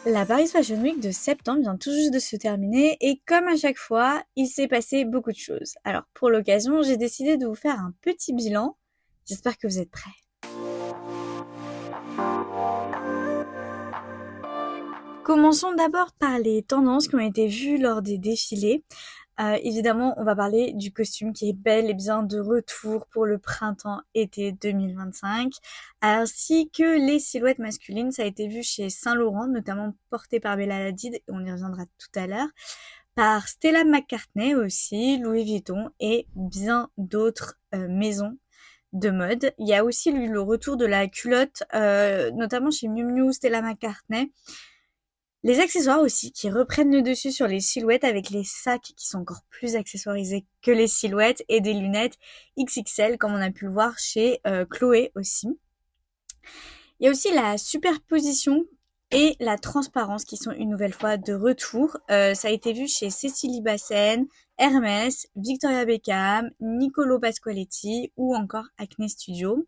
La Paris Fashion Week de septembre vient tout juste de se terminer et comme à chaque fois, il s'est passé beaucoup de choses. Alors pour l'occasion, j'ai décidé de vous faire un petit bilan. J'espère que vous êtes prêts. Commençons d'abord par les tendances qui ont été vues lors des défilés. Évidemment, on va parler du costume qui est bel et bien de retour pour le printemps-été 2025, ainsi que les silhouettes masculines. Ça a été vu chez Saint Laurent, notamment porté par Bella Hadid, et on y reviendra tout à l'heure, par Stella McCartney aussi, Louis Vuitton et bien d'autres maisons de mode. Il y a aussi eu le retour de la culotte, notamment chez Miu Miu, Stella McCartney. Les accessoires aussi, qui reprennent le dessus sur les silhouettes avec les sacs qui sont encore plus accessoirisés que les silhouettes et des lunettes XXL comme on a pu le voir chez Chloé aussi. Il y a aussi la superposition et la transparence qui sont une nouvelle fois de retour. Ça a été vu chez Cécilie Bassen, Hermès, Victoria Beckham, Nicolo Pasqualetti ou encore Acne Studio.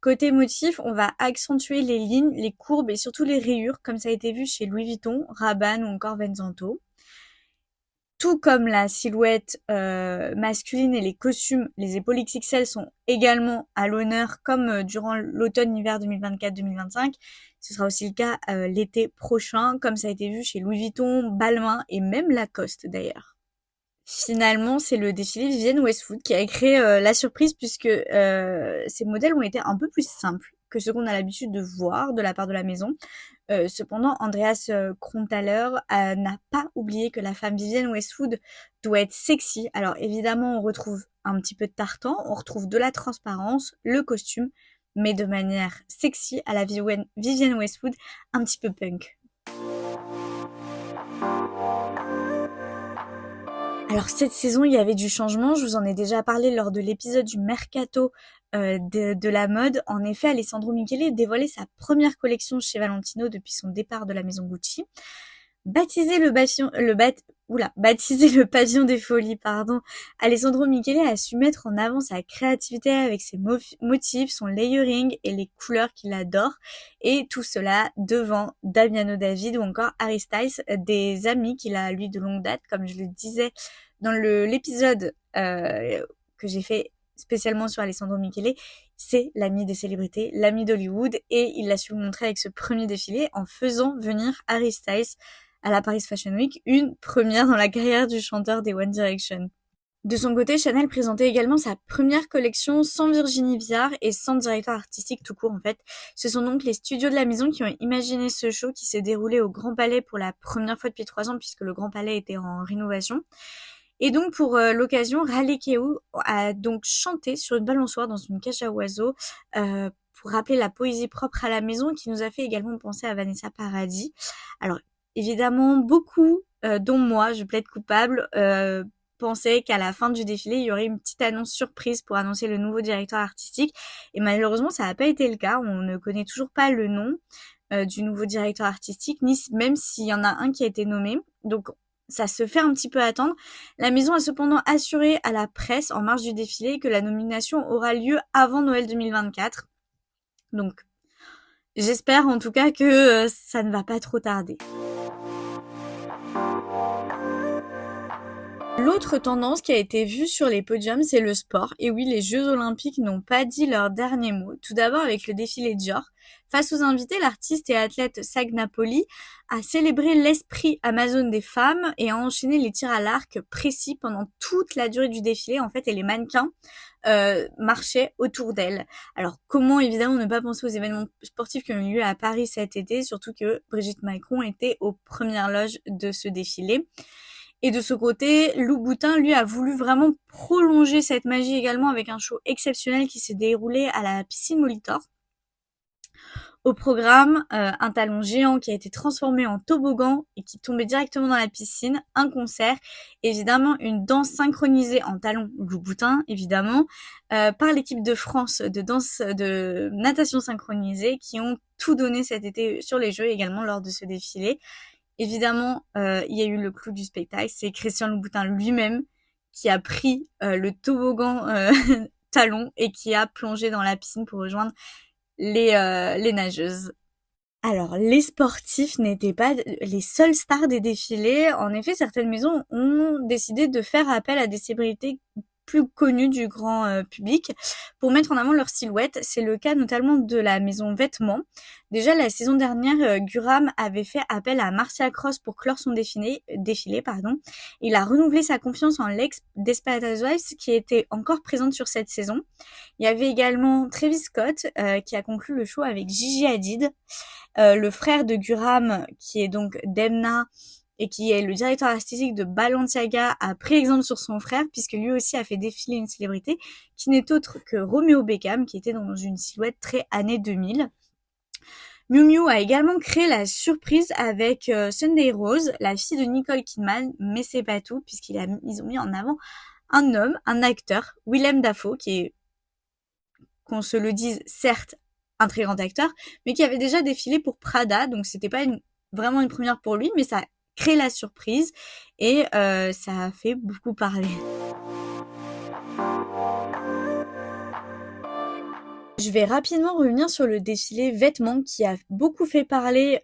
Côté motif, on va accentuer les lignes, les courbes et surtout les rayures, comme ça a été vu chez Louis Vuitton, Rabanne ou encore Venzanto. Tout comme la silhouette masculine et les costumes, les épaules XXL sont également à l'honneur, comme durant l'automne-hiver 2024-2025. Ce sera aussi le cas l'été prochain, comme ça a été vu chez Louis Vuitton, Balmain et même Lacoste d'ailleurs. Finalement, c'est le défilé Vivienne Westwood qui a créé la surprise puisque ces modèles ont été un peu plus simples que ce qu'on a l'habitude de voir de la part de la maison. Cependant, Andreas Kronthaler n'a pas oublié que la femme Vivienne Westwood doit être sexy. Alors évidemment, on retrouve un petit peu de tartan, on retrouve de la transparence, le costume, mais de manière sexy à la Vivienne Westwood, un petit peu punk. Alors cette saison, il y avait du changement, je vous en ai déjà parlé lors de l'épisode du mercato de la mode. En effet, Alessandro Michele dévoilait sa première collection chez Valentino depuis son départ de la maison Gucci. Baptisé le pavillon des folies, pardon, Alessandro Michele a su mettre en avant sa créativité avec ses motifs, son layering et les couleurs qu'il adore. Et tout cela devant Damiano David ou encore Harry Styles, des amis qu'il a lui de longue date, comme je le disais dans l'épisode que j'ai fait spécialement sur Alessandro Michele, c'est l'ami des célébrités, l'ami d'Hollywood, et il l'a su le montrer avec ce premier défilé en faisant venir Harry Styles à la Paris Fashion Week, une première dans la carrière du chanteur des One Direction. De son côté, Chanel présentait également sa première collection sans Virginie Viard et sans directeur artistique tout court en fait. Ce sont donc les studios de la maison qui ont imaginé ce show qui s'est déroulé au Grand Palais pour la première fois depuis 3 ans puisque le Grand Palais était en rénovation. Et donc pour l'occasion, Raleigh Keough a donc chanté sur une balançoire dans une cage à oiseaux pour rappeler la poésie propre à la maison qui nous a fait également penser à Vanessa Paradis. Alors évidemment, beaucoup, dont moi, je plaide coupable, pensaient qu'à la fin du défilé, il y aurait une petite annonce surprise pour annoncer le nouveau directeur artistique. Et malheureusement, ça n'a pas été le cas. On ne connaît toujours pas le nom du nouveau directeur artistique, ni même s'il y en a un qui a été nommé. Donc, ça se fait un petit peu attendre. La maison a cependant assuré à la presse en marge du défilé que la nomination aura lieu avant Noël 2024. Donc, j'espère en tout cas que ça ne va pas trop tarder. L'autre tendance qui a été vue sur les podiums, c'est le sport. Et oui, les Jeux Olympiques n'ont pas dit leur dernier mot. Tout d'abord avec le défilé Dior. Face aux invités, l'artiste et athlète Sag Napoli a célébré l'esprit Amazone des femmes et a enchaîné les tirs à l'arc précis pendant toute la durée du défilé, en fait, et les mannequins marchaient autour d'elle. Alors, comment évidemment ne pas penser aux événements sportifs qui ont eu lieu à Paris cet été, surtout que Brigitte Macron était aux premières loges de ce défilé. Et de ce côté, Lou Boutin, lui, a voulu vraiment prolonger cette magie également avec un show exceptionnel qui s'est déroulé à la piscine Molitor. Au programme, un talon géant qui a été transformé en toboggan et qui tombait directement dans la piscine, un concert, évidemment une danse synchronisée en talon Lou Boutin, évidemment, par l'équipe de France de natation synchronisée qui ont tout donné cet été sur les Jeux également lors de ce défilé. Évidemment, il y a eu le clou du spectacle, c'est Christian Louboutin lui-même qui a pris le toboggan talon et qui a plongé dans la piscine pour rejoindre les nageuses. Alors, les sportifs n'étaient pas les seules stars des défilés. En effet, certaines maisons ont décidé de faire appel à des célébrités plus connues du grand public pour mettre en avant leur silhouette. C'est le cas notamment de la maison Vêtements. Déjà, la saison dernière, Guram avait fait appel à Marcia Cross pour clore son défilé. Il a renouvelé sa confiance en l'ex Desperate Housewives qui était encore présente sur cette saison. Il y avait également Travis Scott qui a conclu le show avec Gigi Hadid. Le frère de Guram, qui est donc Demna, et qui est le directeur artistique de Balenciaga, a pris exemple sur son frère, puisque lui aussi a fait défiler une célébrité, qui n'est autre que Romeo Beckham, qui était dans une silhouette très années 2000. Miu Miu a également créé la surprise avec Sunday Rose, la fille de Nicole Kidman, mais c'est pas tout, puisqu'ils ont mis en avant un homme, un acteur, Willem Dafoe, qui est, qu'on se le dise, certes, un très grand acteur, mais qui avait déjà défilé pour Prada, donc c'était pas vraiment une première pour lui, mais ça a créé la surprise et ça a fait beaucoup parler. Je vais rapidement revenir sur le défilé vêtements qui a beaucoup fait parler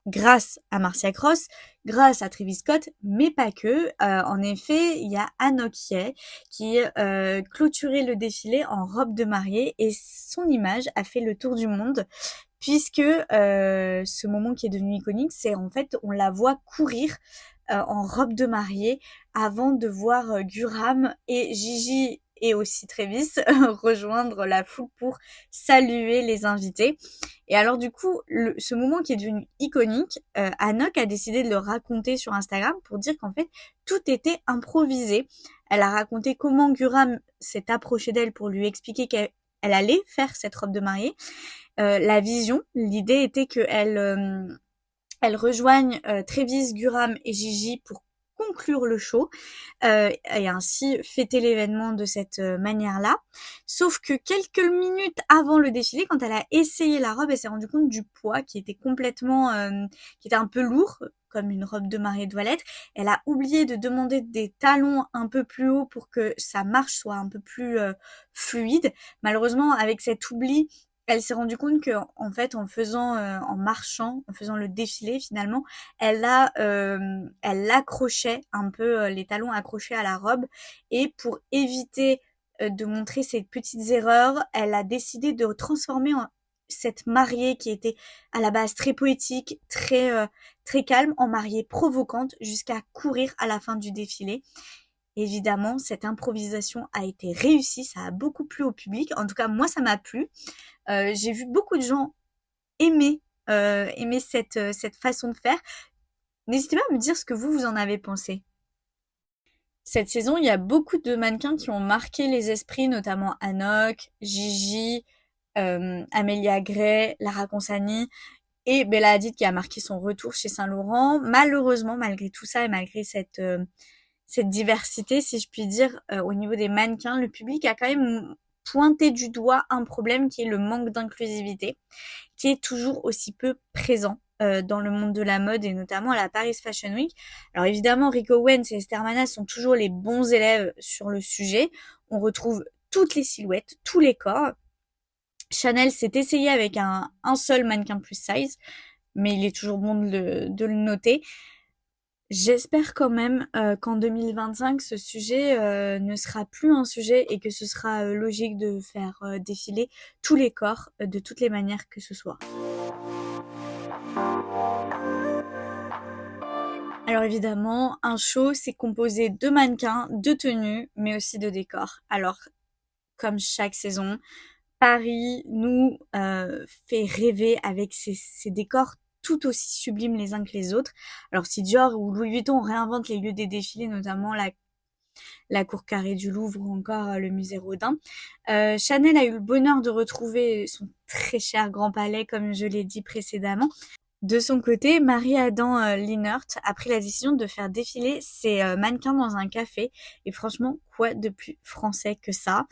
grâce à Marcia Cross, grâce à Travis Scott, mais pas que. En effet, il y a Anok Ye qui clôturait le défilé en robe de mariée et son image a fait le tour du monde puisque ce moment qui est devenu iconique, c'est en fait on la voit courir en robe de mariée avant de voir Guram et Gigi et aussi Travis rejoindre la foule pour saluer les invités. Et alors du coup, ce moment qui est devenu iconique, Anok a décidé de le raconter sur Instagram pour dire qu'en fait, tout était improvisé. Elle a raconté comment Guram s'est approché d'elle pour lui expliquer qu'elle allait faire cette robe de mariée. La vision, l'idée était qu'elle rejoigne Travis, Guram et Gigi pour conclure le show et ainsi fêter l'événement de cette manière-là. Sauf que quelques minutes avant le défilé, quand elle a essayé la robe, elle s'est rendue compte du poids qui était qui était un peu lourd, comme une robe de mariée doit l'être. Elle a oublié de demander des talons un peu plus hauts pour que sa marche soit un peu plus fluide. Malheureusement, avec cet oubli, elle s'est rendue compte que, en fait, en marchant, en faisant le défilé, finalement, elle accrochait un peu les talons accrochés à la robe. Et pour éviter de montrer ces petites erreurs, elle a décidé de transformer cette mariée qui était à la base très poétique, très calme, en mariée provocante jusqu'à courir à la fin du défilé. Évidemment, cette improvisation a été réussie, ça a beaucoup plu au public. En tout cas, moi, ça m'a plu. J'ai vu beaucoup de gens aimer cette façon de faire. N'hésitez pas à me dire ce que vous en avez pensé. Cette saison, il y a beaucoup de mannequins qui ont marqué les esprits, notamment Anok, Gigi, Amelia Gray, Lara Consani et Bella Hadid qui a marqué son retour chez Saint Laurent. Malheureusement, malgré tout ça et malgré cette diversité, si je puis dire, au niveau des mannequins, le public a quand même pointé du doigt un problème qui est le manque d'inclusivité, qui est toujours aussi peu présent dans le monde de la mode et notamment à la Paris Fashion Week. Alors évidemment, Rick Owens et Esther Manas sont toujours les bons élèves sur le sujet. On retrouve toutes les silhouettes, tous les corps. Chanel s'est essayé avec un seul mannequin plus size, mais il est toujours bon de le noter. J'espère quand même qu'en 2025, ce sujet ne sera plus un sujet et que ce sera logique de faire défiler tous les corps de toutes les manières que ce soit. Alors évidemment, un show, c'est composé de mannequins, de tenues, mais aussi de décors. Alors, comme chaque saison, Paris nous fait rêver avec ces décors tout aussi sublimes les uns que les autres. Alors si Dior ou Louis Vuitton réinventent les lieux des défilés, notamment la cour carrée du Louvre ou encore le musée Rodin, Chanel a eu le bonheur de retrouver son très cher Grand Palais, comme je l'ai dit précédemment. De son côté, Marie-Adam Lienert a pris la décision de faire défiler ses mannequins dans un café. Et franchement, quoi de plus français que ça ?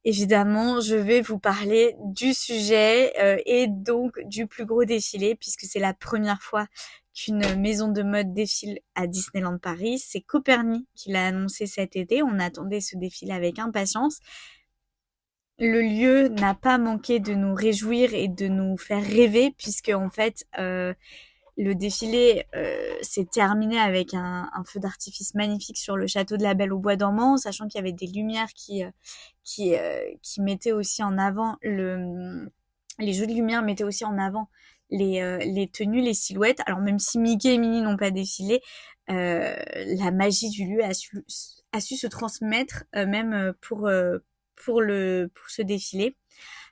Évidemment, je vais vous parler du sujet et donc du plus gros défilé puisque c'est la première fois qu'une maison de mode défile à Disneyland Paris. C'est Coperni qui l'a annoncé cet été. On attendait ce défilé avec impatience. le lieu n'a pas manqué de nous réjouir et de nous faire rêver, puisque en fait, le défilé s'est terminé avec un feu d'artifice magnifique sur le château de la Belle au Bois dormant, sachant qu'il y avait des lumières qui mettaient aussi en avant les jeux de lumière mettaient aussi en avant les tenues, les silhouettes. Alors même si Mickey et Minnie n'ont pas défilé, la magie du lieu a su se transmettre même pour ce défilé.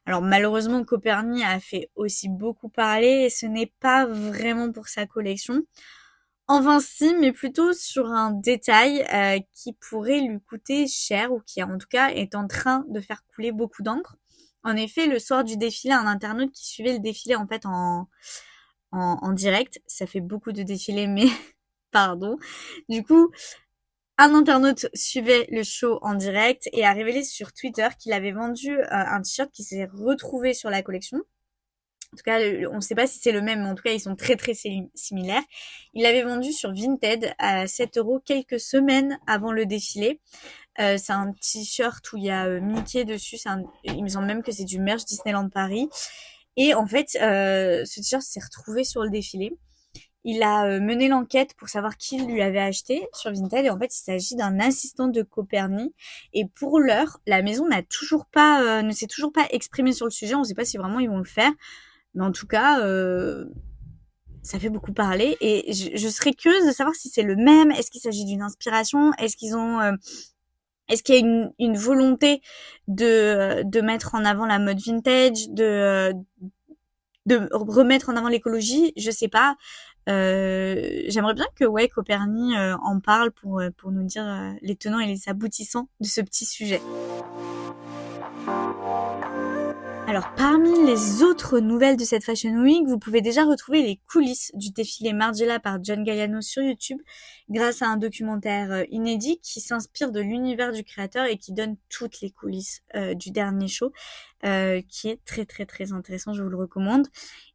Alors malheureusement, Copernic a fait aussi beaucoup parler et ce n'est pas vraiment pour sa collection. Enfin si, mais plutôt sur un détail qui pourrait lui coûter cher ou qui en tout cas est en train de faire couler beaucoup d'encre. En effet, le soir du défilé, un internaute qui suivait le défilé en fait en direct, ça fait beaucoup de défilés, mais pardon. Du coup, un internaute suivait le show en direct et a révélé sur Twitter qu'il avait vendu un t-shirt qui s'est retrouvé sur la collection. En tout cas, on ne sait pas si c'est le même, mais en tout cas, ils sont très très similaires. Il l'avait vendu sur Vinted à 7 € quelques semaines avant le défilé. C'est un t-shirt où il y a Mickey dessus. Il me semble même que c'est du merch Disneyland Paris. Et en fait, ce t-shirt s'est retrouvé sur le défilé. Il a mené l'enquête pour savoir qui lui avait acheté sur Vinted et en fait il s'agit d'un assistant de Copernic et pour l'heure la maison ne s'est toujours pas exprimée sur le sujet. On ne sait pas si vraiment ils vont le faire, mais en tout cas ça fait beaucoup parler et je serais curieuse de savoir si c'est le même. Est-ce qu'il s'agit d'une inspiration? Est-ce qu'il y a une volonté de mettre en avant la mode vintage, de remettre en avant l'écologie? Je sais pas. J'aimerais bien que Copernic en parle pour nous dire les tenants et les aboutissants de ce petit sujet. Alors, parmi les autres nouvelles de cette Fashion Week, vous pouvez déjà retrouver les coulisses du défilé Margiela par John Galliano sur YouTube grâce à un documentaire inédit qui s'inspire de l'univers du créateur et qui donne toutes les coulisses du dernier show, qui est très très très intéressant, je vous le recommande.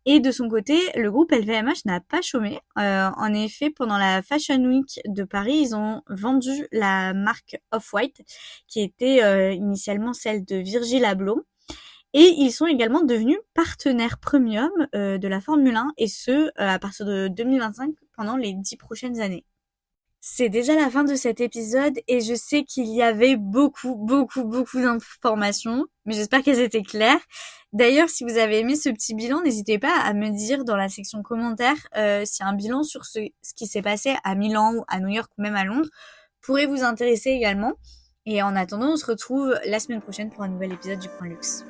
Et de son côté, le groupe LVMH n'a pas chômé. En effet, pendant la Fashion Week de Paris, ils ont vendu la marque Off-White, qui était initialement celle de Virgil Abloh. Et ils sont également devenus partenaires premium de la Formule 1 et ce à partir de 2025 pendant les 10 prochaines années. C'est déjà la fin de cet épisode et je sais qu'il y avait beaucoup d'informations, mais j'espère qu'elles étaient claires. D'ailleurs, si vous avez aimé ce petit bilan, n'hésitez pas à me dire dans la section commentaires si un bilan sur ce qui s'est passé à Milan ou à New York ou même à Londres pourrait vous intéresser également. Et en attendant, on se retrouve la semaine prochaine pour un nouvel épisode du Point Luxe.